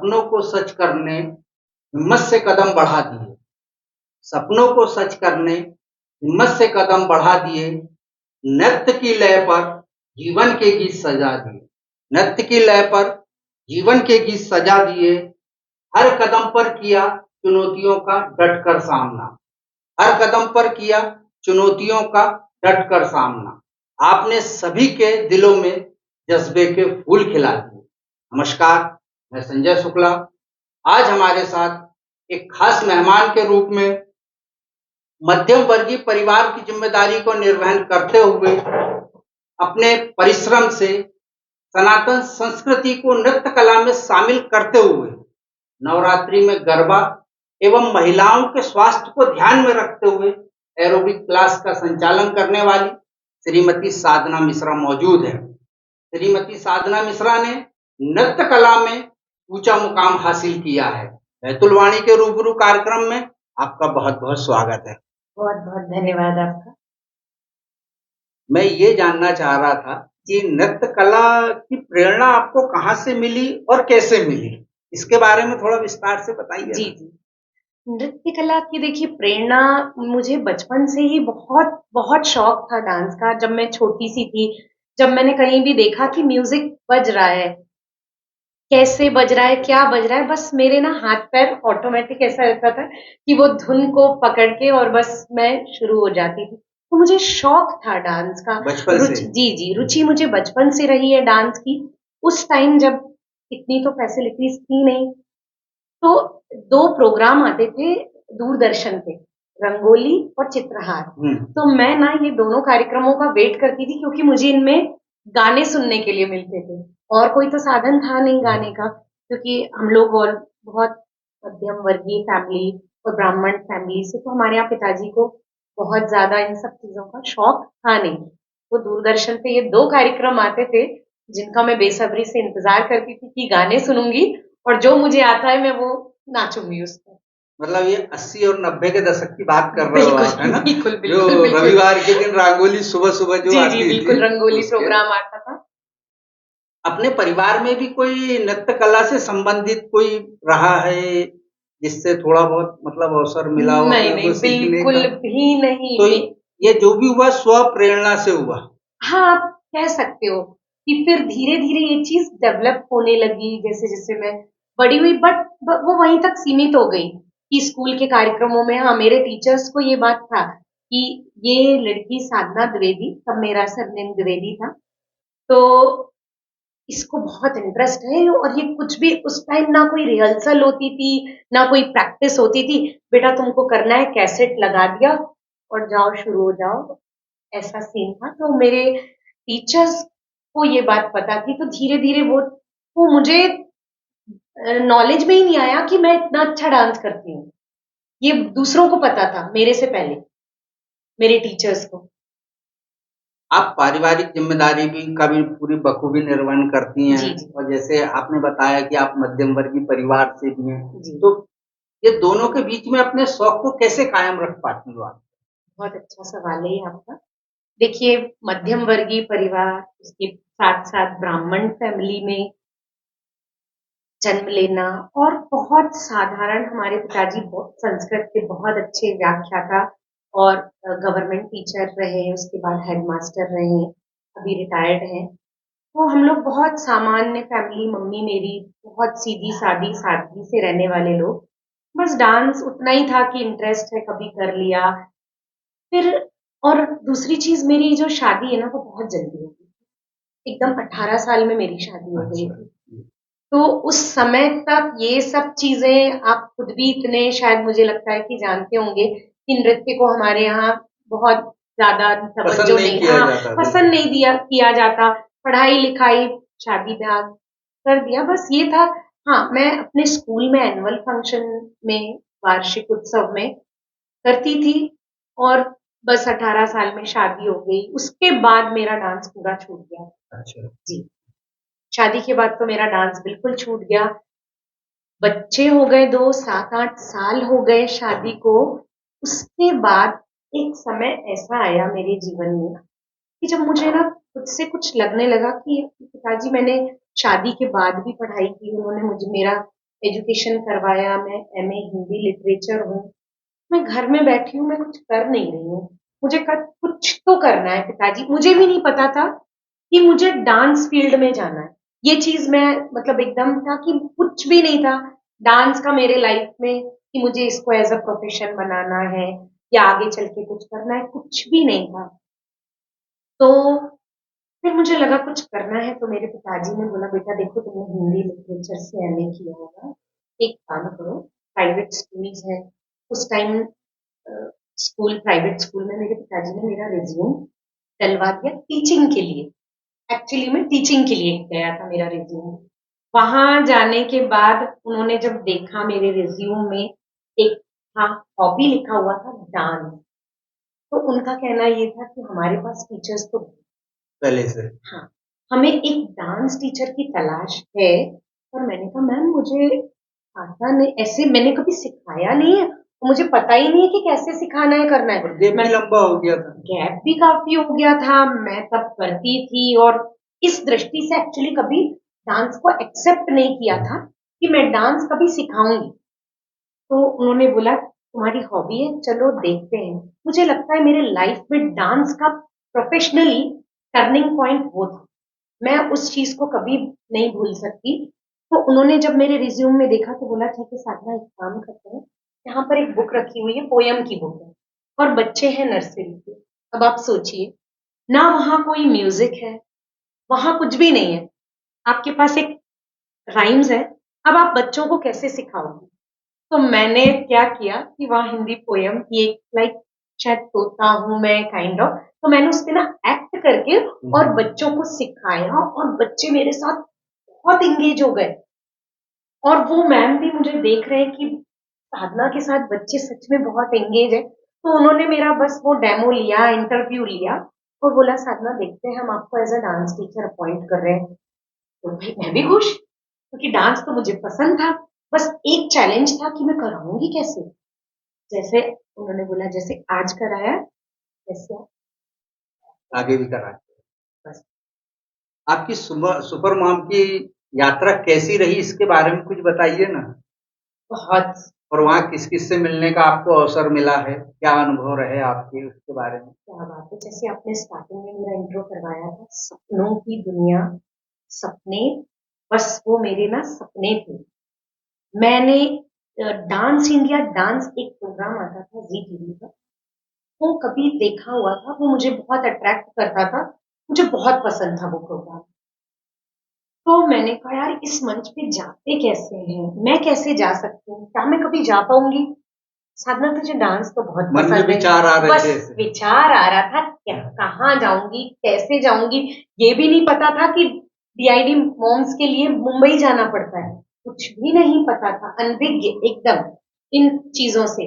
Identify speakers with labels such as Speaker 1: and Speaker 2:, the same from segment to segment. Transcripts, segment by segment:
Speaker 1: सपनों को सच करने हिम्मत से कदम बढ़ा दिए। सपनों को सच करने हिम्मत से कदम बढ़ा दिए। नृत्य की लय पर जीवन के गीत सजा दिए। नृत्य की लय पर जीवन के गीत सजा दिए। हर कदम पर किया चुनौतियों का डट कर सामना। हर कदम पर किया चुनौतियों का डट कर सामना। आपने सभी के दिलों में जज्बे के फूल खिला दिए। नमस्कार, मैं संजय शुक्ला। आज हमारे साथ एक खास मेहमान के रूप में मध्यम वर्गीय परिवार की जिम्मेदारी को निर्वहन करते हुए अपने परिश्रम से सनातन संस्कृति को नृत्य कला में शामिल करते हुए नवरात्रि में गरबा एवं महिलाओं के स्वास्थ्य को ध्यान में रखते हुए एरोबिक क्लास का संचालन करने वाली श्रीमती साधना मिश्रा मौजूद है। श्रीमती साधना मिश्रा ने नृत्य कला में ऊंचा मुकाम हासिल किया है। बैतुलवाणी के रूबरू कार्यक्रम में आपका बहुत बहुत स्वागत है।
Speaker 2: बहुत बहुत धन्यवाद आपका।
Speaker 1: मैं ये जानना चाह रहा था कि नृत्य कला की प्रेरणा आपको कहाँ से मिली और कैसे मिली, इसके बारे में थोड़ा विस्तार से बताइए।
Speaker 2: जी जी, नृत्य कला की देखिए प्रेरणा मुझे बचपन से ही बहुत बहुत शौक था डांस का। जब मैं छोटी सी थी, जब मैंने कहीं भी देखा कि म्यूजिक बज रहा है, कैसे बज रहा है, क्या बज रहा है, बस मेरे ना हाथ पैर ऑटोमेटिक ऐसा रहता था कि वो धुन को पकड़ के और बस मैं शुरू हो जाती थी। तो मुझे शौक था डांस का,
Speaker 1: बचपन से?
Speaker 2: जी जी, रुचि मुझे बचपन से रही है डांस की। उस टाइम जब इतनी तो फैसिलिटीज थी नहीं, तो 2 प्रोग्राम आते थे दूरदर्शन पे, रंगोली और चित्रहार। तो मैं ना ये दोनों कार्यक्रमों का वेट करती थी, क्योंकि मुझे इनमें गाने सुनने के लिए मिलते थे और कोई तो साधन था नहीं गाने का, क्योंकि हम लोग और बहुत मध्यम वर्गीय फैमिली और ब्राह्मण फैमिली से, तो हमारे यहाँ पिताजी को बहुत ज्यादा इन सब चीजों का शौक था नहीं। तो दूरदर्शन पे ये 2 कार्यक्रम आते थे जिनका मैं बेसब्री से इंतजार करती थी कि गाने सुनूंगी और जो मुझे आता है मैं वो नाचूंगी उस पर।
Speaker 1: मतलब ये 80 और 90 के दशक की बात कर रहे हो आप, है ना?
Speaker 2: बिल्कुल
Speaker 1: जो
Speaker 2: बिल्कुल बिल्कुल।
Speaker 1: रविवार के दिन रंगोली सुबह सुबह जो
Speaker 2: जी
Speaker 1: आती
Speaker 2: जी
Speaker 1: थी,
Speaker 2: बिल्कुल, रंगोली
Speaker 1: उसके
Speaker 2: प्रोग्राम आता था।
Speaker 1: अपने परिवार में भी कोई नृत्य कला से संबंधित कोई रहा है जिससे थोड़ा बहुत मतलब अवसर मिला हो
Speaker 2: नहीं
Speaker 1: अपने
Speaker 2: नहीं,
Speaker 1: को सीखने का?
Speaker 2: बिल्कुल भी नहीं।
Speaker 1: तो ये जो भी हुआ स्व प्रेरणा से हुआ?
Speaker 2: हाँ, आप कह सकते हो कि फिर धीरे धीरे ये चीज डेवलप होने लगी जैसे जैसे मैं बड़ी हुई, बट वो वहीं तक सीमित हो गई कि स्कूल के कार्यक्रमों में, हाँ, मेरे टीचर्स को ये बात था कि ये लड़की साधना द्विवेदी, तब मेरा सरनेम द्विवेदी था, तो इसको बहुत इंटरेस्ट है। और ये कुछ भी, उस टाइम ना कोई रिहर्सल होती थी ना कोई प्रैक्टिस होती थी, बेटा तुमको करना है, कैसेट लगा दिया और जाओ, शुरू हो जाओ, ऐसा सीन था। तो मेरे टीचर्स को ये बात पता थी, तो धीरे धीरे वो मुझे नॉलेज में ही नहीं आया कि मैं इतना अच्छा डांस करती हूँ। ये दूसरों को पता था मेरे से पहले, मेरे टीचर्स को।
Speaker 1: आप पारिवारिक जिम्मेदारी भी का भी पूरी बखूबी निर्वहन करती हैं।
Speaker 2: जी जी
Speaker 1: और जैसे आपने बताया कि आप मध्यम वर्गीय परिवार से भी हैं,
Speaker 2: जी,
Speaker 1: तो ये दोनों के बीच में अपने शौक को कैसे कायम रख पाती हो आप?
Speaker 2: बहुत अच्छा सवाल है ये आपका। देखिए, मध्यम वर्गीय परिवार, उसके साथ साथ ब्राह्मण फैमिली में जन्म लेना, और बहुत साधारण, हमारे पिताजी संस्कृत के बहुत अच्छे व्याख्याता और गवर्नमेंट टीचर रहे, उसके बाद हेडमास्टर रहे, अभी रिटायर्ड हैं। तो हम लोग बहुत सामान्य फैमिली, मम्मी मेरी बहुत सीधी सादी सादगी से रहने वाले लोग। बस डांस उतना ही था कि इंटरेस्ट है, कभी कर लिया। फिर, और दूसरी चीज, मेरी जो शादी है ना वो बहुत जल्दी हो गई, एकदम 18 साल में मेरी शादी हो गई थी। तो उस समय तक ये सब चीजें, आप खुद भी इतने शायद मुझे लगता है कि जानते होंगे कि नृत्य को हमारे यहाँ बहुत ज्यादा
Speaker 1: पसंद
Speaker 2: तवज्जो
Speaker 1: नहीं
Speaker 2: नहीं,
Speaker 1: किया
Speaker 2: हाँ,
Speaker 1: जाता,
Speaker 2: पसंद नहीं किया जाता। पढ़ाई लिखाई, शादी ब्याह कर दिया, बस ये था। हाँ, मैं अपने स्कूल में एनुअल फंक्शन में, वार्षिक उत्सव में करती थी, और बस 18 साल में शादी हो गई। उसके बाद मेरा डांस पूरा छूट गया।
Speaker 1: अच्छा।
Speaker 2: जी, शादी के बाद तो मेरा डांस बिल्कुल छूट गया। बच्चे हो गए, 2 7-8 साल हो गए शादी को। उसके बाद एक समय ऐसा आया मेरे जीवन में कि जब मुझे ना खुद से कुछ लगने लगा कि पिताजी, मैंने शादी के बाद भी पढ़ाई की, उन्होंने मुझे मेरा एजुकेशन करवाया, मैं एमए हिंदी लिटरेचर हूँ। मैं घर में बैठी हूँ, मैं कुछ कर नहीं रही हूँ। मुझे कुछ तो करना है पिताजी। मुझे भी नहीं पता था कि मुझे डांस फील्ड में जाना है। ये चीज मैं मतलब एकदम था कि कुछ भी नहीं था डांस का मेरे लाइफ में कि मुझे इसको एज अ प्रोफेशन बनाना है या आगे चल के कुछ करना है, कुछ भी नहीं था। तो फिर मुझे लगा कुछ करना है, तो मेरे पिताजी ने बोला बेटा देखो तुमने हिंदी लिटरेचर से एमए किया होगा, एक काम करो, प्राइवेट स्कूल्स है उस टाइम, स्कूल प्राइवेट स्कूल में मेरे पिताजी ने मेरा रिज्यूम डलवा दिया टीचिंग के लिए। एक्चुअली मैं टीचिंग के लिए गया था मेरा रिज्यूम। वहां जाने के बाद उन्होंने जब देखा मेरे रिज्यूम में एक था हॉबी लिखा हुआ था डांस, तो उनका कहना ये था कि हमारे पास टीचर्स तो
Speaker 1: पहले से।
Speaker 2: हाँ, हमें एक डांस टीचर की तलाश है। और मैंने कहा मैम मुझे आता नहीं, ऐसे मैंने कभी सिखाया नहीं है, मुझे पता ही नहीं है कि कैसे सिखाना है करना
Speaker 1: और
Speaker 2: है।
Speaker 1: गैप
Speaker 2: मैं
Speaker 1: भी लंबा हो गया था।
Speaker 2: गैप भी काफी हो गया था, मैं तब करती थी और इस दृष्टि से एक्चुअली कभी डांस को एक्सेप्ट नहीं किया था कि मैं डांस कभी सिखाऊंगी। तो उन्होंने बोला तुम्हारी हॉबी है, चलो देखते हैं। मुझे लगता है मेरे लाइफ में डांस का प्रोफेशनली टर्निंग पॉइंट वो था, मैं उस चीज को कभी नहीं भूल सकती। तो उन्होंने जब मेरे रिज्यूम में देखा तो बोला ठीक है साधना एक काम करते हैं, यहाँ पर एक बुक रखी हुई है, पोयम की बुक है और बच्चे हैं नर्सरी के। अब आप सोचिए ना वहां कोई म्यूजिक है, वहां कुछ भी नहीं है, आपके पास एक राइम्स है, अब आप बच्चों को कैसे सिखाओगे? तो मैंने क्या किया कि वहाँ हिंदी पोयम की एक लाइक शायद तोता हूँ मैं काइंड ऑफ, तो मैंने उस पे ना एक्ट करके और बच्चों को सिखाया और बच्चे मेरे साथ बहुत इंगेज हो गए। और वो मैम भी मुझे देख रहे हैं कि साधना के साथ बच्चे सच में बहुत एंगेज है। तो उन्होंने मेरा बस वो डेमो लिया, इंटरव्यू लिया और बोला साधना देखते हैं हम आपको as a dance teacher appoint कर रहे हैं। तो भाई मैं भी खुश, क्योंकि डांस तो मुझे पसंद था। बस एक चैलेंज था कि मैं कराऊंगी कैसे। जैसे उन्होंने बोला जैसे आज कराया वैसे आप
Speaker 1: आगे भी करा।
Speaker 2: बस।
Speaker 1: आपकी सुपर मॉम की यात्रा कैसी रही, इसके बारे में कुछ बताइए ना।
Speaker 2: बहुत
Speaker 1: और वहाँ किस किस से मिलने का आपको अवसर मिला है, क्या अनुभव रहे आपके, उसके बारे में।
Speaker 2: क्या बात है, जैसे आपने स्टार्टिंग में मेरा इंट्रो करवाया था, सपनों की दुनिया, सपने, बस वो मेरे ना सपने थे। मैंने डांस इंडिया डांस एक प्रोग्राम आता था जी टीवी पर, वो कभी देखा हुआ था, वो मुझे बहुत अट्रैक्ट करता था, मुझे बहुत पसंद था वो प्रोग्राम। तो मैंने कहा यार इस मंच पे जाते कैसे हैं, मैं कैसे जा सकती हूँ, क्या मैं कभी जा पाऊंगी? साधना तुझे डांस तो बहुत
Speaker 1: मन में
Speaker 2: पसंद है।
Speaker 1: विचार आ रहे
Speaker 2: बस
Speaker 1: थे ऐसे।
Speaker 2: विचार आ रहा था क्या कहाँ जाऊंगी कैसे जाऊंगी, ये भी नहीं पता था कि डीआईडी मॉम्स के लिए मुंबई जाना पड़ता है, कुछ भी नहीं पता था, अनभिज्ञ एकदम इन चीजों से।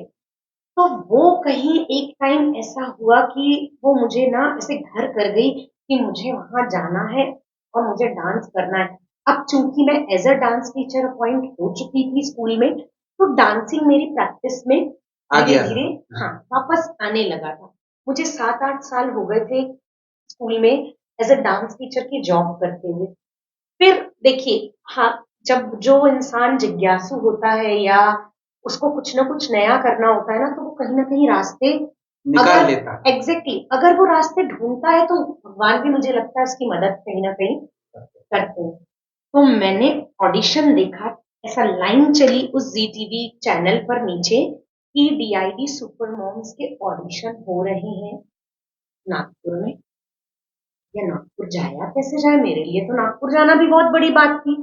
Speaker 2: तो वो कहीं एक टाइम ऐसा हुआ कि वो मुझे ना ऐसे घर कर गई कि मुझे वहां जाना है और मुझे डांस करना है। अब चूंकि मैं as a dance teacher appoint हो चुकी थी स्कूल में, तो डांसिंग मेरी प्रैक्टिस में
Speaker 1: आ
Speaker 2: धीरे
Speaker 1: गया
Speaker 2: धीरे
Speaker 1: था।
Speaker 2: हाँ वापस आने लगा था। मुझे 7-8 साल हो गए थे स्कूल में एज अ डांस टीचर की जॉब करते हुए। फिर देखिए हाँ, जब जो इंसान जिज्ञासु होता है या उसको कुछ ना कुछ नया करना होता है ना, तो वो कहीं ना कहीं रास्ते
Speaker 1: निकाल
Speaker 2: अगर
Speaker 1: लेता है।
Speaker 2: अगर वो रास्ते ढूंढता है तो भगवान भी मुझे लगता है उसकी मदद कहीं ना कहीं करते हैं। तो मैंने ऑडिशन देखा, ऐसा लाइन चली उस जी टीवी चैनल पर नीचे कि डीआईडी सुपर मॉम्स के ऑडिशन हो रहे हैं नागपुर में। या नागपुर जाया कैसे जाए, मेरे लिए तो नागपुर जाना भी बहुत बड़ी बात थी।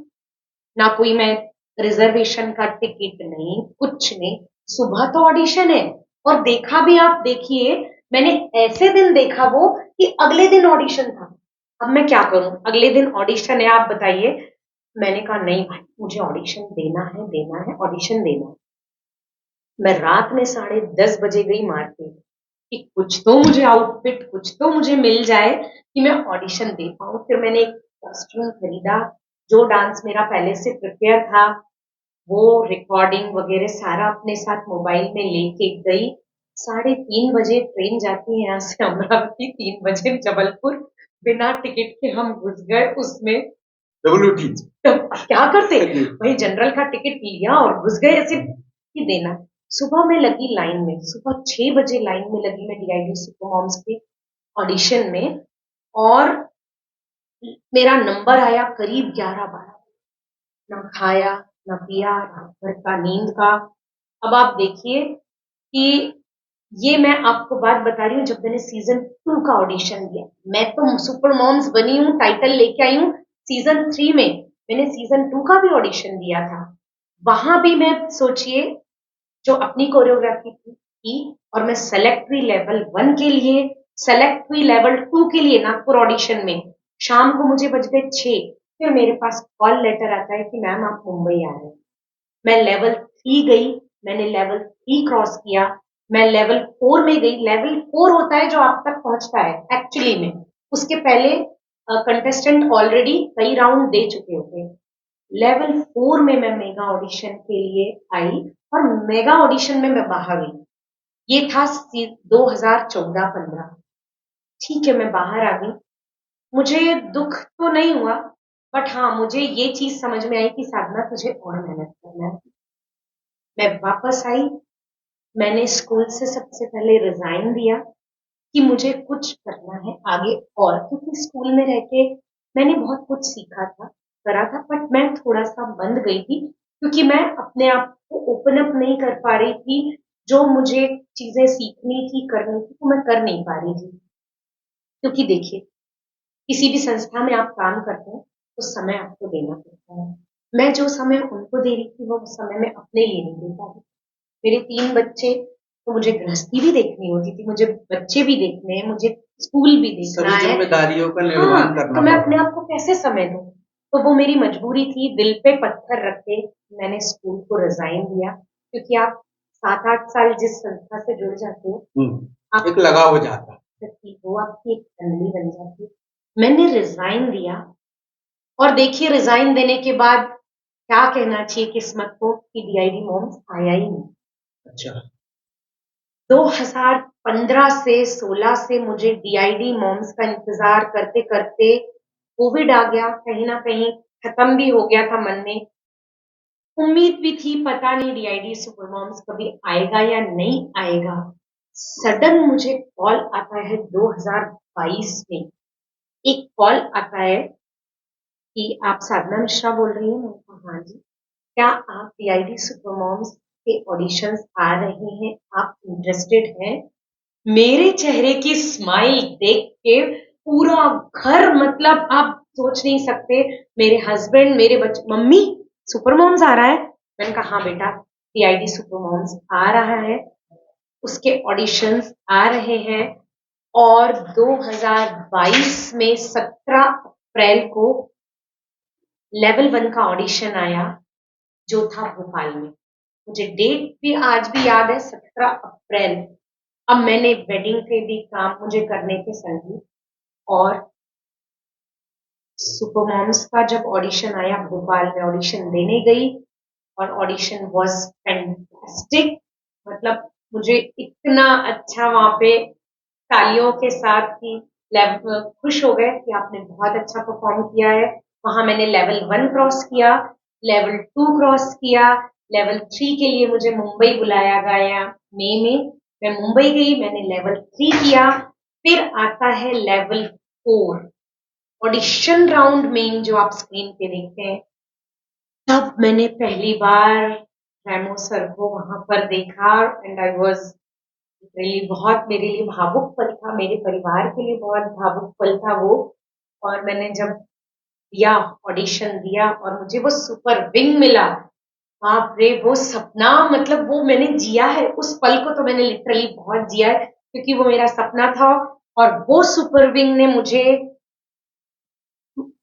Speaker 2: ना कोई मैं रिजर्वेशन का टिकट नहीं, कुछ नहीं, सुबह तो ऑडिशन है। और देखा भी आप देखिए, मैंने ऐसे दिन देखा वो कि अगले दिन ऑडिशन था। अब मैं क्या करूं, अगले दिन ऑडिशन है, आप बताइए। मैंने कहा नहीं भाई मुझे ऑडिशन देना है ऑडिशन देना है। मैं रात में 10:30 बजे गई मार्केट कि कुछ तो मुझे आउटफिट, कुछ तो मुझे मिल जाए कि मैं ऑडिशन दे पाऊं। फिर मैंने एक कॉस्ट्यूम खरीदा, जो डांस मेरा पहले से प्रिपेयर था, वो रिकॉर्डिंग वगैरह सारा अपने साथ मोबाइल में लेके गई। 3:30 बजे ट्रेन जाती है यहाँ से अमरावती, 3 बजे जबलपुर, बिना टिकट के हम घुस गए उसमें।
Speaker 1: WT।
Speaker 2: तो क्या करते, वही जनरल का टिकट लिया और घुस गए ऐसे कि देना। सुबह में लगी लाइन में, सुबह 6 बजे लाइन में लगी मैं DID सुपर मॉम्स के ऑडिशन में, और मेरा नंबर आया करीब 11-12। ना खाया, ना पिया, ना घर का, नींद का। अब आप देखिए कि ये मैं आपको बात बता रही हूँ जब मैंने सीजन 2 का ऑडिशन दिया। मैं तो सुपर मॉम्स बनी हूँ, टाइटल लेके आई हूँ सीजन 3 में। मैंने सीजन 2 का भी ऑडिशन दिया था। वहां भी मैं सोचिए जो अपनी कोरियोग्राफी की, और मैं सेलेक्ट हुई लेवल 1 के लिए, सेलेक्ट हुई लेवल 2 के लिए नागपुर ऑडिशन में। शाम को मुझे बज गए 6, फिर मेरे पास कॉल लेटर आता है कि मैम आप मुंबई आ रहे हैं। मैं लेवल 3 गई, मैंने लेवल 3 क्रॉस किया, मैं लेवल 4 में गई। लेवल 4 होता है जो आप तक पहुंचता है एक्चुअली में, उसके पहले कंटेस्टेंट ऑलरेडी कई राउंड दे चुके होते हैं। लेवल 4 में मैं मेगा ऑडिशन के लिए आई, और मेगा ऑडिशन में मैं बाहर गई। ये था 2014-15। ठीक है, मैं बाहर आ गई। मुझे दुख तो नहीं हुआ, बट हाँ मुझे ये चीज समझ में आई कि साधना तुझे और मेहनत करना है। मैं वापस आई, मैंने स्कूल से सबसे पहले रिजाइन दिया कि मुझे कुछ करना है आगे, और क्योंकि स्कूल में रह के मैंने बहुत कुछ सीखा था, करा था, बट मैं थोड़ा सा बंद गई थी क्योंकि मैं अपने आप को ओपन अप नहीं कर पा रही थी। जो मुझे चीजें सीखनी थी, करनी थी, तो मैं कर नहीं पा रही थी। क्योंकि देखिए, किसी भी संस्था में आप काम करते हैं तो समय आपको देना पड़ता है। मैं जो समय उनको दे रही थी वो समय मैं अपने लिए नहीं दे पा रही। मेरे 3 बच्चे, तो मुझे गृहस्थी भी देखनी होती थी, मुझे बच्चे भी देखने हैं, मुझे स्कूल भी देखना
Speaker 1: सभी
Speaker 2: है,
Speaker 1: जिम्मेदारियों का
Speaker 2: हाँ,
Speaker 1: निर्वहन
Speaker 2: तो
Speaker 1: करना
Speaker 2: मैं
Speaker 1: पड़
Speaker 2: अपने
Speaker 1: रहा
Speaker 2: आप को कैसे समय दूं। तो वो मेरी मजबूरी थी, दिल पे पत्थर रख के मैंने स्कूल को रिजाइन दिया। क्योंकि आप 7-8 साल जिस संस्था से जुड़ जाते हो,
Speaker 1: है।
Speaker 2: आप
Speaker 1: एक लगाव हो जाता है।
Speaker 2: वो आपकी एक फैमिली बन जाती है। मैंने रिजाइन दिया, और देखिए रिजाइन देने के बाद क्या कहना चाहिए किस्मत को कि DID मॉम्स आया ही नहीं।
Speaker 1: अच्छा।
Speaker 2: 2015 से 16 से मुझे DID मॉम्स का इंतजार करते करते कोविड आ गया, कहीं ना कहीं खत्म भी हो गया था मन में। उम्मीद भी थी, पता नहीं DID सुपर मॉम्स कभी आएगा या नहीं आएगा। सडन मुझे कॉल आता है 2022 में, एक कॉल आता है कि आप साधना मिश्रा बोल रही हैं। मैंने कहा हाँ जी, क्या आप DID सुपर मॉम्स के ऑडिशंस आ रहे हैं, आप इंटरेस्टेड हैं? मेरे चेहरे की स्माइल देख के पूरा घर, मतलब आप सोच नहीं सकते, मेरे हस्बैंड, मेरे बच्चे, मम्मी सुपर मॉम्स आ रहा है। मैंने कहा हाँ बेटा, DID सुपर मॉम्स आ रहा है, उसके ऑडिशंस आ रहे हैं। और 2022 में 17 अप्रैल को लेवल 1 का ऑडिशन आया, जो था भोपाल में। मुझे डेट भी आज भी याद है, 17 अप्रैल। अब मैंने वेडिंग के भी काम मुझे करने के संगी, और सुपर मॉम्स का जब ऑडिशन आया, भोपाल में ऑडिशन देने गई, और ऑडिशन वाज फैंटास्टिक। मतलब मुझे इतना अच्छा वहां पे तालियों के साथ ही खुश हो गए कि आपने बहुत अच्छा परफॉर्म किया है। वहां मैंने लेवल 1 क्रॉस किया, लेवल 2 क्रॉस किया, लेवल 3 के लिए मुझे मुंबई बुलाया गया मई में। मैं मुंबई गई, मैंने लेवल 3 किया। फिर आता है लेवल 4, ऑडिशन राउंड में जो आप स्क्रीन पे देखते हैं। तब मैंने पहली बार रेमो सर को वहां पर देखा, एंड आई वाज रियली, बहुत मेरे लिए भावुक पल था, मेरे परिवार के लिए बहुत भावुक पल था वो। और मैंने जब दिया, ऑडिशन दिया, और मुझे वो सुपर विंग मिला, बाप रे, वो सपना, मतलब वो मैंने जिया है, उस पल को तो मैंने लिटरली बहुत जिया है, क्योंकि वो मेरा सपना था। और वो सुपर विंग ने मुझे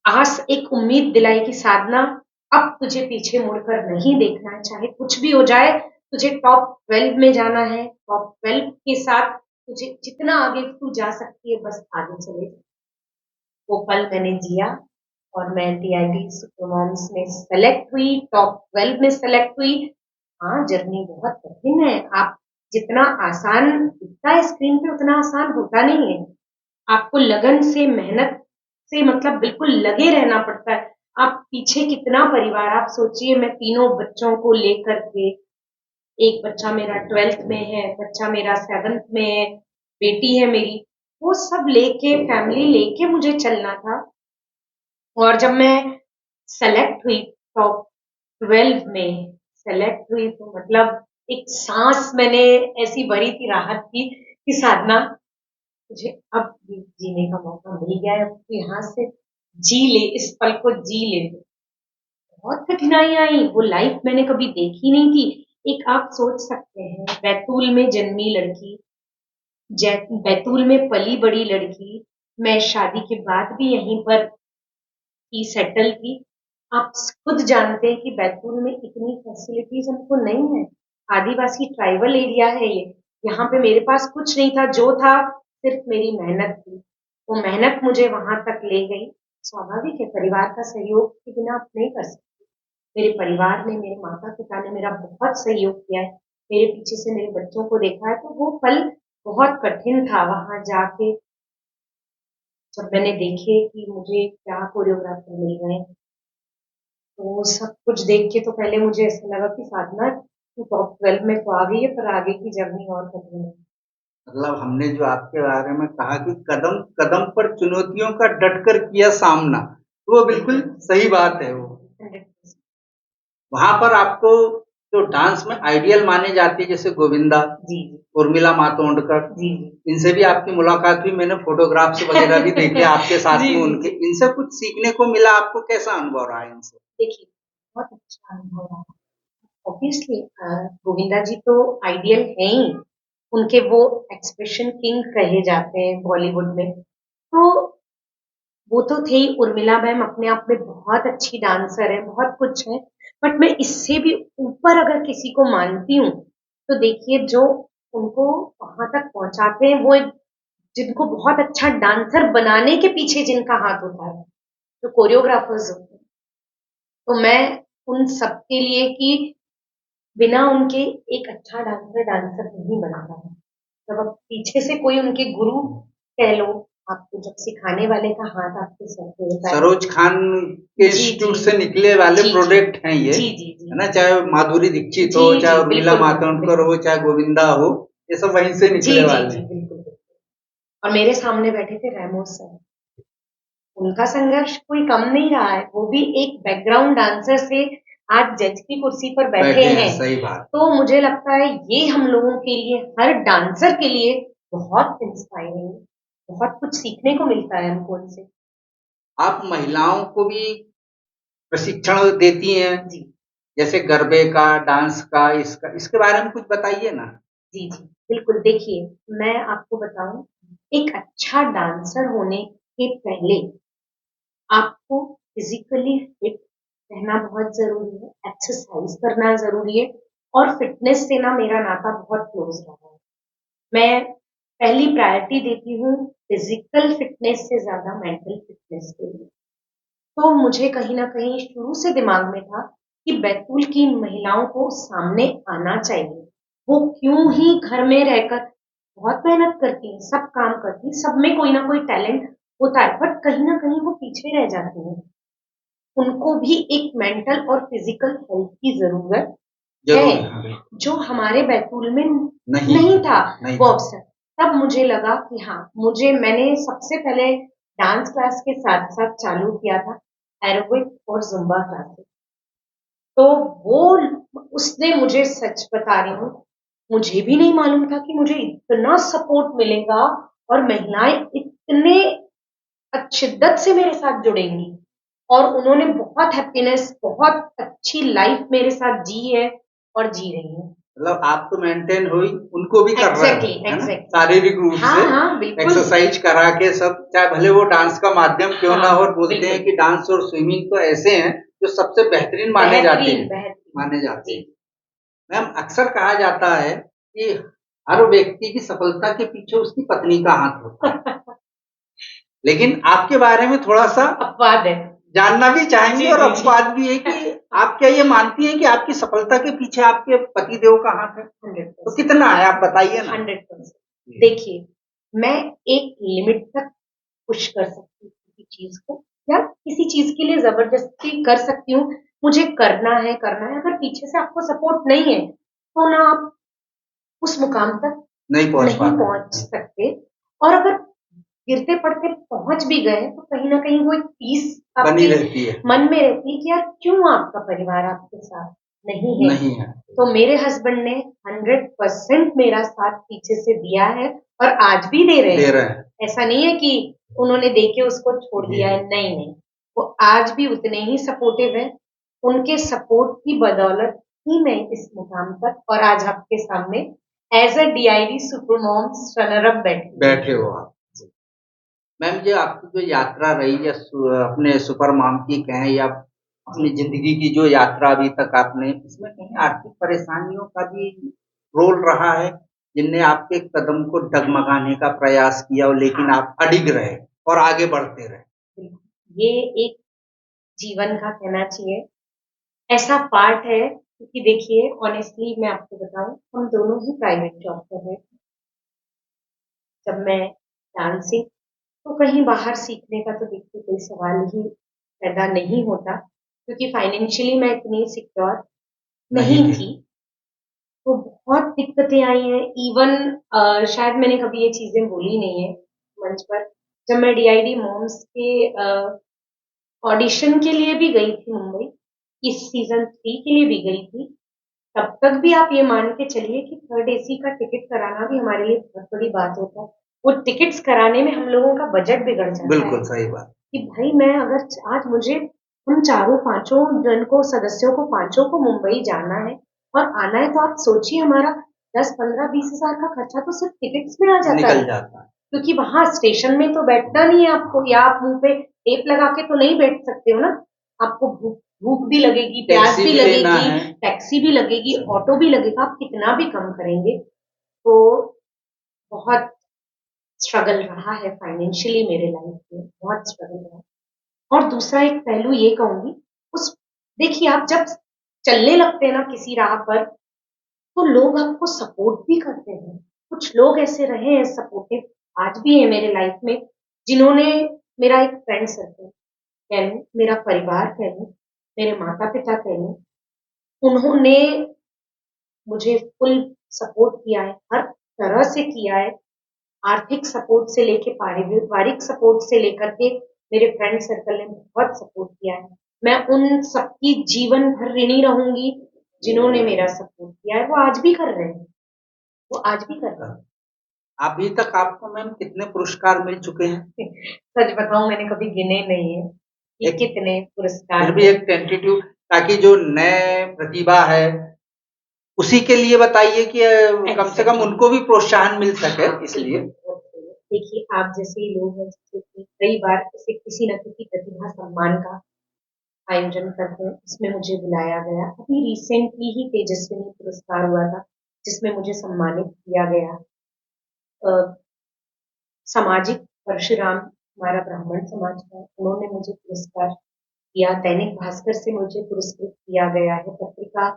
Speaker 2: आस, एक उम्मीद दिलाई कि साधना, अब तुझे पीछे मुड़कर नहीं देखना है, चाहे कुछ भी हो जाए, तुझे टॉप 12 में जाना है, टॉप 12 के साथ तुझे जितना आगे तू जा सकती है बस आगे चले जा। वो पल मैंने जिया, और मैं DID सुपर मॉम्स में सेलेक्ट हुई, टॉप 12 में सेलेक्ट हुई। हाँ, जर्नी बहुत कठिन है। आप, जितना आसान दिखता है स्क्रीन पे उतना आसान होता नहीं है। आपको लगन से, मेहनत से, मतलब बिल्कुल लगे रहना पड़ता है। आप पीछे कितना परिवार, आप सोचिए मैं तीनों बच्चों को लेकर के, एक बच्चा मेरा 12th में है, बच्चा मेरा 7th में है, बेटी है मेरी, वो सब लेके फैमिली लेके मुझे चलना था। और जब मैं सेलेक्ट हुई टॉप 12 में सेलेक्ट हुई तो मतलब एक सांस मैंने ऐसी भरी थी, राहत की कि साधना मुझे अब जीने का मौका मिल गया है, अब तू यहाँ से जी ले, इस पल को जी ले। बहुत कठिनाई आई, वो लाइफ मैंने कभी देखी नहीं थी। एक आप सोच सकते हैं, बैतूल में जन्मी लड़की, बैतूल में पली बड़ी लड़की, मैं शादी के बाद भी यहीं पर की सेटल की। आप खुद जानते हैं कि बैतूल में इतनी फैसिलिटीज हमको नहीं है, आदिवासी ट्राइबल एरिया है ये, यहाँ पे मेरे पास कुछ नहीं था, जो था सिर्फ मेरी मेहनत थी। वो मेहनत मुझे वहां तक ले गई। स्वाभाविक है, परिवार का सहयोग के बिना आप नहीं कर सकते। मेरे परिवार ने, मेरे माता पिता ने मेरा बहुत सहयोग किया है, मेरे पीछे से मेरे बच्चों को देखा है, तो वो पल बहुत कठिन था वहां जाके। जब मैंने देखे कि मुझे क्या कोरियोग्राफर मिल गए, तो सब कुछ देख के तो पहले मुझे ऐसा लगा कि साधना तू टॉप 12 में तो आ गई है, पर आगे की जर्नी और कठिन है।
Speaker 1: मतलब हमने जो आपके बारे में कहा कि कदम कदम पर चुनौतियों का डट कर किया सामना, तो वो बिल्कुल सही बात है। वो
Speaker 2: 100%।
Speaker 1: वहां पर आपको जो डांस में आइडियल माने जाती है, जैसे गोविंदा,
Speaker 2: जी
Speaker 1: उर्मिला मातोंडकर,
Speaker 2: जी
Speaker 1: इनसे भी आपकी मुलाकात हुई, मैंने फोटोग्राफ्स वगैरह भी देखे आपके साथ
Speaker 2: जी
Speaker 1: में
Speaker 2: जी
Speaker 1: उनके,
Speaker 2: जी।
Speaker 1: इनसे कुछ सीखने को मिला आपको? कैसा अनुभव रहा इनसे?
Speaker 2: देखिए, बहुत अच्छा अनुभव रहा। ऑब्वियसली गोविंदा जी तो आइडियल हैं ही, उनके वो एक्सप्रेशन किंग कहे जाते हैं बॉलीवुड में, तो वो तो थे ही। उर्मिला मैम अपने आप में बहुत अच्छी डांसर है, बहुत कुछ है, बट मैं इससे भी ऊपर अगर किसी को मानती हूँ, तो देखिए जो उनको वहां तक पहुंचाते हैं, वो जिनको बहुत अच्छा डांसर बनाने के पीछे जिनका हाथ होता है, जो कोरियोग्राफर्स होते हैं, तो मैं उन सबके लिए कि बिना उनके एक अच्छा डांसर डांसर नहीं बनाता है। जब आप पीछे से कोई उनके गुरु कह लो, आपको जब सिखाने वाले का हाथ आपके सर पे होता है।
Speaker 1: सरोज खान के
Speaker 2: जी
Speaker 1: इंस्टीट्यूट
Speaker 2: जी
Speaker 1: से निकले वाले
Speaker 2: जी जी
Speaker 1: प्रोडक्ट हैं ये,
Speaker 2: जी जी जी
Speaker 1: है ना? चाहे माधुरी दीक्षित हो,
Speaker 2: जी
Speaker 1: चाहे
Speaker 2: जी
Speaker 1: उर्मिला
Speaker 2: बिल्कुल बिल्कुल
Speaker 1: मातोंडकर
Speaker 2: बिल्कुल
Speaker 1: हो, चाहे गोविंदा हो, ये सब वहीं से
Speaker 2: जी
Speaker 1: निकले
Speaker 2: जी
Speaker 1: वाले
Speaker 2: जी
Speaker 1: हैं।
Speaker 2: बिल्कुल बिल्कुल। और मेरे सामने बैठे थे रैमोस सर, उनका संघर्ष कोई कम नहीं रहा है, वो भी एक बैकग्राउंड डांसर से आज जज की कुर्सी पर बैठे
Speaker 1: बैठे हैं,
Speaker 2: हैं।
Speaker 1: सही बात।
Speaker 2: तो मुझे लगता है ये हम लोगों के लिए, हर डांसर के लिए बहुत इंस्पायरिंग, बहुत कुछ सीखने को मिलता है हमको उनसे।
Speaker 1: आप महिलाओं को भी प्रशिक्षण देती हैं,
Speaker 2: जी
Speaker 1: जैसे गरबे का, डांस का, इसका, इसके बारे में कुछ बताइए ना।
Speaker 2: जी जी बिल्कुल। देखिए, मैं आपको बताऊं, एक अच्छा डांसर होने के पहले आपको फिजिकली फिट रहना बहुत जरूरी है, एक्सरसाइज करना जरूरी है, और फिटनेस से ना मेरा नाता बहुत क्लोज रहा है। मैं पहली प्रायोरिटी देती हूँ फिजिकल फिटनेस से ज्यादा मेंटल फिटनेस के लिए। तो मुझे कहीं ना कहीं शुरू से दिमाग में था कि बैतूल की महिलाओं को सामने आना चाहिए। वो क्यों ही घर में रहकर बहुत मेहनत करती हैं, सब काम करती हैं, सब में कोई ना कोई टैलेंट होता है, बट कहीं ना कहीं वो पीछे रह जाती हैं। उनको भी एक मेंटल और फिजिकल हेल्थ की जरूरत है,
Speaker 1: जरूर, हाँ, बिल्कुल।
Speaker 2: जो हमारे बैतूल में
Speaker 1: नहीं
Speaker 2: नहीं था
Speaker 1: नहीं
Speaker 2: वो
Speaker 1: था।
Speaker 2: अवसर। तब मुझे लगा कि हाँ, मैंने सबसे पहले डांस क्लास के साथ साथ चालू किया था एरोबिक और जुम्बा क्लासेस। तो वो उसने मुझे, सच बता रही हूँ, मुझे भी नहीं मालूम था कि मुझे इतना सपोर्ट मिलेगा और महिलाएं इतने शिद्दत से मेरे साथ जुड़ेंगी, और उन्होंने बहुत हैप्पीनेस, बहुत अच्छी लाइफ मेरे साथ जी है और जी रही है।
Speaker 1: मतलब आप तो मेंटेन हुई, उनको भी कर रहे हो,
Speaker 2: एग्जैक्टली
Speaker 1: है ना?
Speaker 2: एग्जैक्टली।
Speaker 1: शारीरिक रूप
Speaker 2: हाँ
Speaker 1: से
Speaker 2: हाँ बिल्कुल।
Speaker 1: एक्सरसाइज करा के सब, चाहे भले वो डांस का माध्यम क्यों ना
Speaker 2: हाँ
Speaker 1: हो। और बोलते हैं
Speaker 2: बिल्कुल,
Speaker 1: कि डांस और स्विमिंग तो ऐसे हैं जो सबसे बेहतरीन माने जाते
Speaker 2: बेहतरीन
Speaker 1: हैं,
Speaker 2: बेहतरीन।
Speaker 1: माने जाते
Speaker 2: जी
Speaker 1: हैं। मैम, अक्सर कहा जाता है कि हर व्यक्ति की सफलता के पीछे उसकी पत्नी का हाथ होता है, लेकिन आपके बारे में थोड़ा सा
Speaker 2: अपवाद है।
Speaker 1: जानना भी चाहेंगे,
Speaker 2: जी
Speaker 1: और
Speaker 2: जी जी।
Speaker 1: अपवाद भी है कि आप क्या ये मानती हैं कि आपकी सफलता के पीछे आपके पतिदेव का हाथ है? तो
Speaker 2: 100%।
Speaker 1: कितना है, आप बताइए ना।
Speaker 2: 100%। देखिए, मैं एक लिमिट तक पुश कर सकती हूँ किसी चीज को, या किसी चीज के लिए जबरदस्ती कर सकती हूँ, मुझे करना है। अगर पीछे से आपको सपोर्ट नहीं है तो ना आप उस मुकाम तक
Speaker 1: नहीं पहुंच
Speaker 2: नहीं
Speaker 1: पाते।
Speaker 2: पहुंच सकते। और अगर गिरते पड़ते पहुंच भी गए तो कहीं ना कहीं वो एक पीस
Speaker 1: बनी
Speaker 2: आपके
Speaker 1: रहती है।
Speaker 2: मन में रहती है कि यार क्यों आपका परिवार आपके साथ नहीं है।
Speaker 1: नहीं है।
Speaker 2: तो मेरे हस्बैंड ने 100% मेरा साथ पीछे से दिया है और आज भी दे रहे
Speaker 1: दे
Speaker 2: हैं।
Speaker 1: रहे हैं।
Speaker 2: ऐसा नहीं है कि उन्होंने दे के उसको छोड़
Speaker 1: जी।
Speaker 2: दिया है, नहीं नहीं, वो आज भी उतने ही सपोर्टिव है। उनके सपोर्ट की बदौलत ही मैं इस मुकाम तक और आज आपके सामने as a DID super moms runner up
Speaker 1: बैठे हो आप। मैम, ये आपकी जो यात्रा रही या अपने सुपर मॉम की कहें या अपनी जिंदगी की जो यात्रा अभी तक आपने, इसमें कहीं आर्थिक परेशानियों का भी रोल रहा है जिनने आपके कदम को डगमगाने का प्रयास किया और लेकिन
Speaker 2: हाँ,
Speaker 1: आप अडिग रहे और आगे बढ़ते रहे।
Speaker 2: ये एक जीवन का कहना चाहिए ऐसा पार्ट है, क्योंकि देखिए ऑनेस्टली मैं आपको बताऊं, हम दोनों ही प्राइवेट जॉब कर रहे थे। जब मैं डांसिंग, तो कहीं बाहर सीखने का तो देखिए कोई सवाल ही पैदा नहीं होता, क्योंकि फाइनेंशियली मैं इतनी सिक्योर
Speaker 1: नहीं
Speaker 2: नहीं
Speaker 1: थे।
Speaker 2: थी। तो बहुत दिक्कतें आई हैं। इवन शायद मैंने कभी ये चीजें बोली नहीं है मंच पर, जब मैं DID मॉम्स के ऑडिशन के लिए भी गई थी मुंबई, इस सीजन 3 के लिए भी गई थी, तब तक भी आप ये मान के चलिए कि थर्ड AC का टिकट कराना भी हमारे लिए बहुत बड़ी बात होता है। वो टिकट्स कराने में हम लोगों का बजट बिगड़ जाता है
Speaker 1: बिल्कुल सही बात।
Speaker 2: कि भाई मैं अगर आज मुझे हम चारों पांचों जन को सदस्यों को पांचों को मुंबई जाना है और आना है, तो आप सोचिए हमारा 10 15 20 हजार का खर्चा तो सिर्फ टिकट्स में आ जाता
Speaker 1: निकल
Speaker 2: है।
Speaker 1: जाता है।
Speaker 2: क्योंकि वहां स्टेशन में तो बैठना नहीं है आपको, या आप मुंह पे टेप लगा के तो नहीं बैठ सकते हो ना। आपको भूख भूख भी लगेगी, प्यास
Speaker 1: टैक्सी
Speaker 2: भी
Speaker 1: भी लेना
Speaker 2: लगेगी,
Speaker 1: है।
Speaker 2: टैक्सी भी लगेगी, ऑटो भी लगेगा, आप कितना भी कम करेंगे। तो बहुत स्ट्रगल रहा है फाइनेंशियली मेरे लाइफ में, बहुत स्ट्रगल रहा। और दूसरा एक पहलू ये कहूंगी, उस देखिए आप जब चलने लगते हैं ना किसी राह पर, तो लोग आपको सपोर्ट भी करते हैं। कुछ लोग ऐसे रहे हैं सपोर्टिव, आज भी है मेरे लाइफ में, जिन्होंने मेरा एक फ्रेंड सर्कल कह लूं, मेरा परिवार कह लूं, मेरे माता पिता कह लूं, उन्होंने मुझे फुल सपोर्ट किया है, हर तरह से किया है। आर्थिक सपोर्ट से लेके पारिवारिक सपोर्ट से लेकर के मेरे फ्रेंड सर्कल ने बहुत सपोर्ट किया है। मैं उन सबकी जीवन भर ऋणी रहूंगी जिन्होंने मेरा सपोर्ट किया है। वो आज भी कर रहे हैं, वो आज भी कर रहे हैं।
Speaker 1: अभी तक आपको मैम कितने पुरस्कार मिल चुके हैं?
Speaker 2: सच बताऊं मैंने कभी गिने नहीं है कि
Speaker 1: एक
Speaker 2: कितने
Speaker 1: फिर
Speaker 2: पुरस्कार
Speaker 1: भी एक टेंटेटिव, ताकि जो नए प्रतिभा है उसी के लिए बताइए कि कम से कम उनको भी प्रोत्साहन मिल सके, इसलिए।
Speaker 2: देखिए आप जैसे ही लोग हैं जैसे कि कई बार इसे किसी न किसी प्रतिभा सम्मान का आयोजन करते हैं, उसमें मुझे बुलाया गया। अभी रिसेंटली ही तेजस्विनी पुरस्कार हुआ था जिसमें मुझे सम्मानित किया गया। अ, सामाजिक परशुराम हमारा ब्राह्मण समाज का है, उन्होंने मुझे पुरस्कार दिया। दैनिक भास्कर से मुझे पुरस्कृत किया गया है, पत्रिका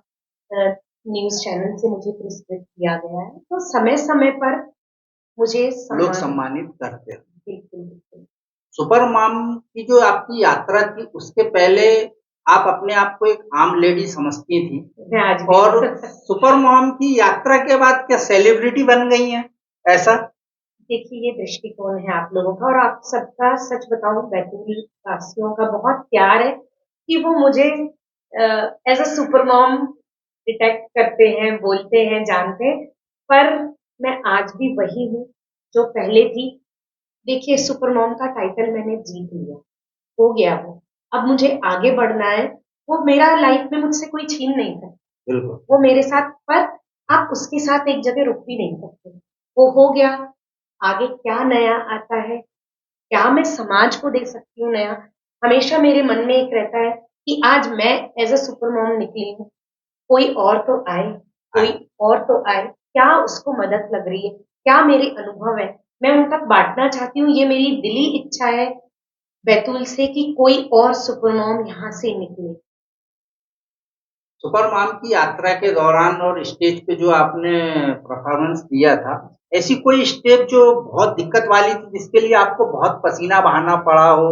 Speaker 2: न्यूज चैनल से मुझे पुरस्कृत किया गया है। तो समय समय पर मुझे
Speaker 1: लोग
Speaker 2: सम्मान,
Speaker 1: सम्मानित करते हैं।
Speaker 2: बिल्कुल बिल्कुल।
Speaker 1: सुपर मॉम की जो आपकी यात्रा थी उसके पहले आप अपने आप को एक आम लेडी समझती थी,
Speaker 2: मैं आज भी
Speaker 1: और सुपर मॉम की यात्रा के बाद क्या सेलिब्रिटी बन गई हैं, ऐसा?
Speaker 2: देखिए ये दृष्टिकोण है आप लोगों का, और आप सबका सच बताऊं बैतूल वासियों का बहुत प्यार है कि वो मुझे as a super mom detect करते हैं, बोलते हैं, जानते हैं। पर मैं आज भी वही हूँ जो पहले थी। देखिए सुपर मॉम का टाइटल मैंने जीत लिया, हो गया वो, अब मुझे आगे बढ़ना है। वो मेरा लाइफ में मुझसे कोई छीन नहीं सकता,
Speaker 1: बिल्कुल।
Speaker 2: वो मेरे साथ, पर आप उसके साथ एक जगह रुक भी नहीं सकते। वो हो गया, आगे क्या नया आता है, क्या मैं समाज को दे सकती हूँ नया, हमेशा मेरे मन में एक रहता है कि आज मैं एज अ सुपर मॉम निकली हूँ, कोई और तो आए, कोई और तो आए, क्या उसको मदद लग रही है, क्या मेरे अनुभव है, मैं उन तक बांटना चाहती हूँ। ये मेरी दिली इच्छा है बैतूल से कि कोई और सुपर मॉम यहाँ से निकले।
Speaker 1: सुपर मॉम की यात्रा के दौरान और स्टेज पे जो आपने परफॉर्मेंस दिया था, ऐसी कोई स्टेप जो बहुत दिक्कत वाली थी जिसके लिए आपको बहुत पसीना बहाना पड़ा हो?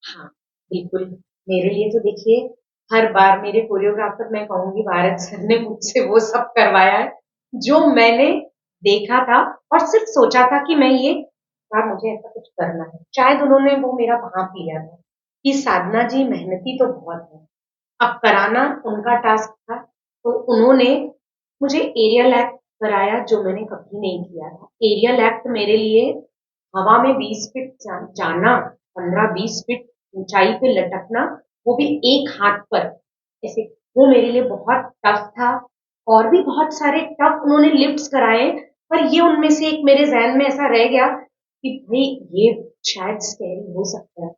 Speaker 2: हाँ, बिल्कुल। मेरे लिए तो देखिए हर बार मेरे कोरियोग्राफर, मैं कहूँगी भारत सर ने मुझसे वो सब करवाया है, जो मैंने देखा था और सिर्फ़ सोचा था कि मैं ये यार मुझे ऐसा कुछ करना है। शायद उन्होंने वो मेरा भाँप लिया था कि साधना जी मेहनती तो बहुत है। अब कराना उनका टास्क था, तो उन्होंने मुझे एरियल एक्ट कराया जो मैंने कभी नहीं किया था। एरियल एक्ट मेरे लिए हवा में 20 फीट जाना, 15-20 फीट ऊंचाई पे लटकना, वो भी एक हाथ पर ऐसे, वो मेरे लिए बहुत टफ था। और भी बहुत सारे टफ उन्होंने लिफ्ट्स कराए, पर ये उनमें से एक मेरे जहन में ऐसा रह गया कि भाई ये शायद स्कैरी हो सकता है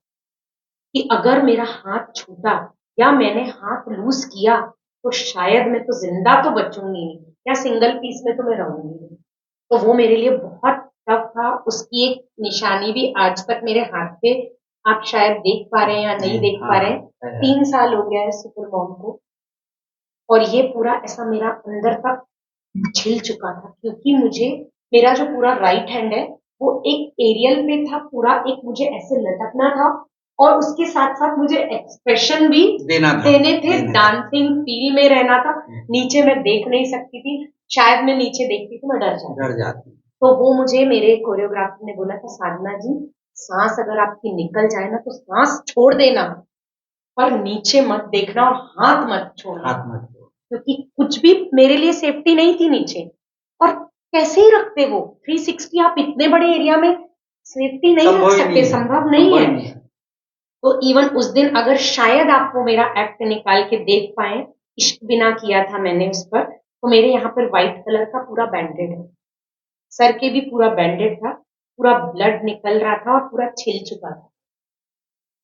Speaker 2: कि अगर मेरा हाथ छूटा या मैंने हाथ लूज किया तो शायद मैं तो जिंदा तो बचूंगी नहीं, या सिंगल पीस में तो मैं रहूंगी नहीं। तो वो मेरे लिए बहुत टफ था। उसकी एक निशानी भी आज तक मेरे हाथ पे आप शायद देख पा रहे हैं या नहीं
Speaker 1: जी
Speaker 2: देख पा
Speaker 1: हाँ,
Speaker 2: रहे हैं।
Speaker 1: है।
Speaker 2: 3 साल हो गया है सुपर मॉम को, और ये पूरा ऐसा मेरा अंदर तक छिल चुका था, क्योंकि मुझे मेरा जो पूरा राइट हैंड है वो एक एरियल पे था, पूरा एक मुझे ऐसे लटकना था, और उसके साथ साथ मुझे एक्सप्रेशन भी
Speaker 1: देना था,
Speaker 2: देने थे,
Speaker 1: देने था।
Speaker 2: डांसिंग फील में रहना था। नीचे मैं देख नहीं सकती थी, शायद मैं नीचे देखती तो मैं डर जाती।
Speaker 1: डर जाती।
Speaker 2: तो वो मुझे मेरे कोरियोग्राफर ने बोला था, साधना जी सांस अगर आपकी निकल जाए ना तो सांस छोड़ देना, पर नीचे मत देखना और हाथ मत छोड़ना,
Speaker 1: हाथ मत दो।
Speaker 2: क्योंकि कुछ भी मेरे लिए सेफ्टी नहीं थी नीचे। और कैसे ही रखते वो 360, आप इतने बड़े एरिया में सेफ्टी नहीं रख
Speaker 1: संभव ही
Speaker 2: सकते,
Speaker 1: नहीं है,
Speaker 2: संभव नहीं
Speaker 1: संभव
Speaker 2: है।
Speaker 1: ही नहीं है।
Speaker 2: तो इवन उस दिन अगर शायद आप वो मेरा एक्ट निकाल के देख पाए, इश्क बिना किया था मैंने उस पर, तो मेरे यहाँ पर व्हाइट कलर का पूरा बैंडेड है, सर के भी पूरा बैंडेड था, पूरा ब्लड निकल रहा था और पूरा छिल चुका था।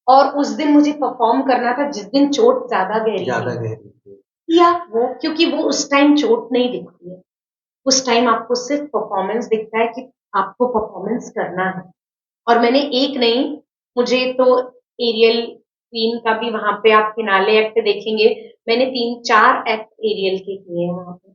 Speaker 2: और उस दिन मुझे परफॉर्म करना था जिस दिन चोट ज्यादा गहरी
Speaker 1: ज्यादा
Speaker 2: थी,
Speaker 1: गहरी थी।
Speaker 2: किया वो, क्योंकि वो उस टाइम चोट नहीं दिखती है, उस टाइम आपको सिर्फ परफॉर्मेंस दिखता है कि आपको परफॉर्मेंस करना है। और मैंने एक नहीं, मुझे तो एरियल क्वीन का भी वहां पे आप फिनाले एक्ट देखेंगे, मैंने 3-4 एक्ट एरियल के किए हैं वहां पे।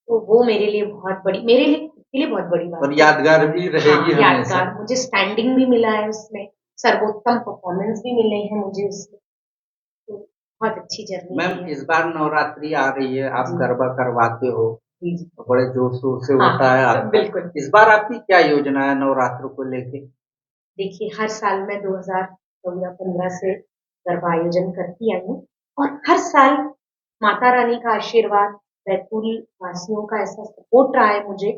Speaker 2: तो वो मेरे लिए बहुत बड़ी, मेरे लिए खुद के लिए बहुत बड़ी बात
Speaker 1: और
Speaker 2: है।
Speaker 1: यादगार भी रहेगी
Speaker 2: हाँ,
Speaker 1: हमेशा।
Speaker 2: यादगार, मुझे स्टैंडिंग भी मिला है उसमें, सर्वोत्तम परफॉर्मेंस भी मिले हैं मुझे उसमें। तो बहुत अच्छी जर्नी
Speaker 1: मैम
Speaker 2: रही है।
Speaker 1: इस बार नवरात्रि आ रही है, आप
Speaker 2: जी
Speaker 1: गरबा करवाते हो,
Speaker 2: जी जी।
Speaker 1: तो बड़े जोर शोर से
Speaker 2: हाँ
Speaker 1: होता है
Speaker 2: हाँ,
Speaker 1: आपका।
Speaker 2: बिल्कुल।
Speaker 1: इस बार आपकी क्या योजना है नवरात्र को लेके?
Speaker 2: देखिए हर साल मैं 2014-15 से गरबा आयोजन करती आई हूँ, और हर साल माता रानी का आशीर्वाद, बैतूल वासियों का ऐसा सपोर्ट रहा है मुझे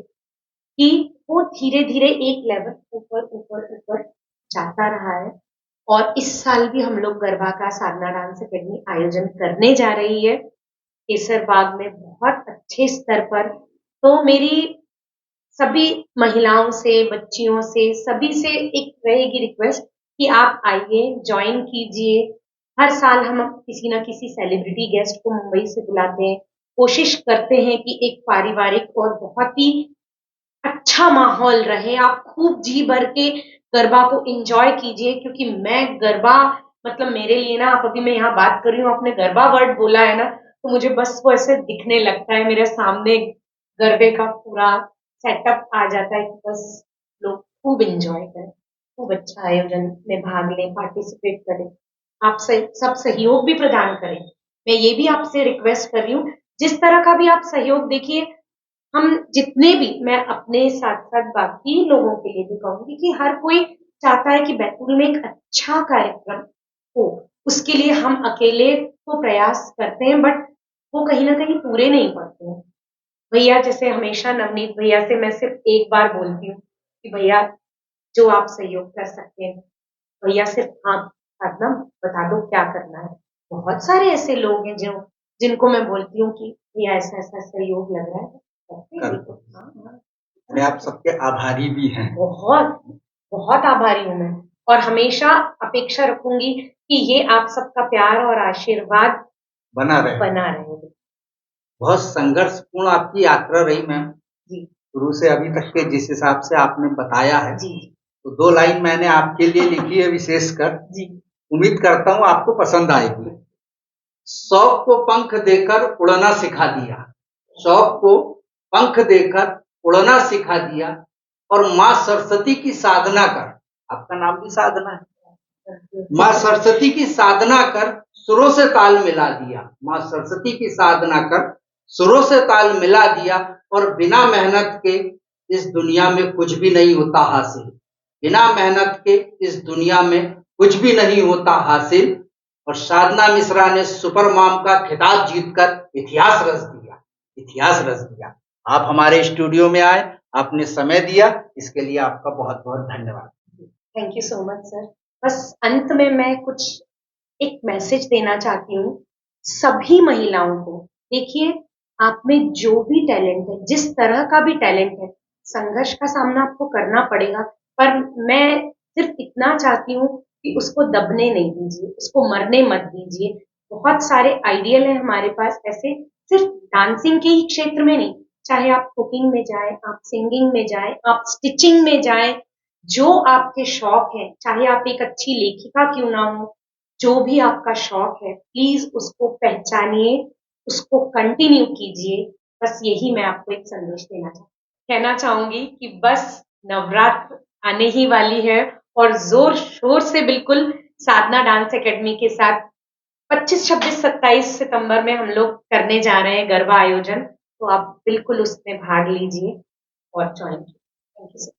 Speaker 2: कि वो धीरे धीरे एक लेवल ऊपर ऊपर ऊपर जाता रहा है। और इस साल भी हम लोग गरबा का साधना डांस अकेडमी आयोजन करने जा रही है केसर बाग में, बहुत अच्छे स्तर पर। तो मेरी सभी महिलाओं से, बच्चियों से, सभी से एक रहेगी रिक्वेस्ट कि आप आइए, ज्वाइन कीजिए। हर साल हम किसी ना किसी सेलिब्रिटी गेस्ट को मुंबई से बुलाते हैं, कोशिश करते हैं कि एक पारिवारिक और बहुत ही अच्छा माहौल रहे, आप खूब जी भर के गरबा को एंजॉय कीजिए। क्योंकि मैं गरबा, मतलब मेरे लिए ना, आप अभी मैं यहाँ बात कर रही हूँ, आपने गरबा वर्ड बोला है ना, तो मुझे बस वो ऐसे दिखने लगता है मेरे सामने, गरबे का पूरा सेटअप आ जाता है कि बस लोग खूब एंजॉय करें, खूब अच्छा आयोजन में भाग लें, पार्टिसिपेट करें, आप सब सहयोग भी प्रदान करें। मैं ये भी आपसे रिक्वेस्ट कर रही हूँ, जिस तरह का भी आप सहयोग, देखिए हम जितने भी, मैं अपने साथ साथ बाकी लोगों के लिए भी कहूंगी कि हर कोई चाहता है कि बैतूल में एक अच्छा कार्यक्रम हो, उसके लिए हम अकेले तो प्रयास करते हैं, बट वो कहीं ना कहीं पूरे नहीं पड़ते हैं। भैया जैसे हमेशा नवनीत भैया से मैं सिर्फ एक बार बोलती हूँ कि भैया जो आप सहयोग कर सकते हैं, भैया सिर्फ हाँ साधना बता दो क्या करना है। बहुत सारे ऐसे लोग हैं जो, जिनको मैं बोलती हूँ कि भैया ऐसा ऐसा सहयोग लग रहा है, करते हैं,
Speaker 1: कर
Speaker 2: देखो। हाँ हाँ,
Speaker 1: मैं आप सबके आभारी भी हैं।
Speaker 2: बहुत बहुत आभारी हूँ मैं, और हमेशा अपेक्षा रखूंगी कि ये आप सबका प्यार और आशीर्वाद
Speaker 1: बना रहे।
Speaker 2: बना रहे।
Speaker 1: बहुत संघर्षपूर्ण आपकी यात्रा रही मैम,
Speaker 2: जी
Speaker 1: शुरू से अभी तक के जिस हिसाब से आपने बताया है।
Speaker 2: जी
Speaker 1: तो 2 लाइन मैंने आपके लिए लिखी है विशेषकर,
Speaker 2: जी।
Speaker 1: उम्मीद करता हूँ आपको पसंद आएगी। शौक को पंख देकर उड़ना सिखा दिया, शौक को पंख देकर उड़ना सिखा दिया, और माँ सरस्वती की साधना कर, आपका नाम भी साधना है, माँ सरस्वती की साधना कर सुरों से ताल मिला दिया। माँ सरस्वती की साधना कर सुरों से ताल मिला दिया, और बिना मेहनत के इस दुनिया में कुछ भी नहीं होता हासिल। बिना मेहनत के इस दुनिया में कुछ भी नहीं होता हासिल। और साधना मिश्रा ने सुपर मॉम का खिताब जीतकर इतिहास रच दिया, इतिहास रच दिया। आप हमारे स्टूडियो में आए, आपने समय दिया, इसके लिए आपका बहुत बहुत धन्यवाद।
Speaker 2: Thank you so much sir. बस अंत में मैं कुछ एक मैसेज देना चाहती हूँ सभी महिलाओं को। देखिए, आप में जो भी टैलेंट है, जिस तरह का भी टैलेंट है, संघर्ष का सामना आपको करना पड़ेगा, पर मैं सिर्फ इतना चाहती हूँ कि उसको दबने नहीं दीजिए, उसको मरने मत दीजिए। बहुत सारे आइडियल है हमारे पास ऐसे, सिर्फ डांसिंग के ही क्षेत्र में नहीं, चाहे आप कुकिंग में जाए, आप सिंगिंग में जाए, आप स्टिचिंग में जाए, जो आपके शौक है, चाहे आप एक अच्छी लेखिका क्यों ना हो, जो भी आपका शौक है, प्लीज उसको पहचानिए, उसको कंटिन्यू कीजिए। बस यही मैं आपको एक संदेश कहना चाहूंगी कि बस नवरात्र आने ही वाली है, और जोर शोर से बिल्कुल साधना डांस एकेडमी के साथ 25, 26, 27 सितंबर में हम लोग करने जा रहे हैं गरबा आयोजन। तो आप बिल्कुल उसमें भाग लीजिए और ज्वाइन कीजिए। Thank you.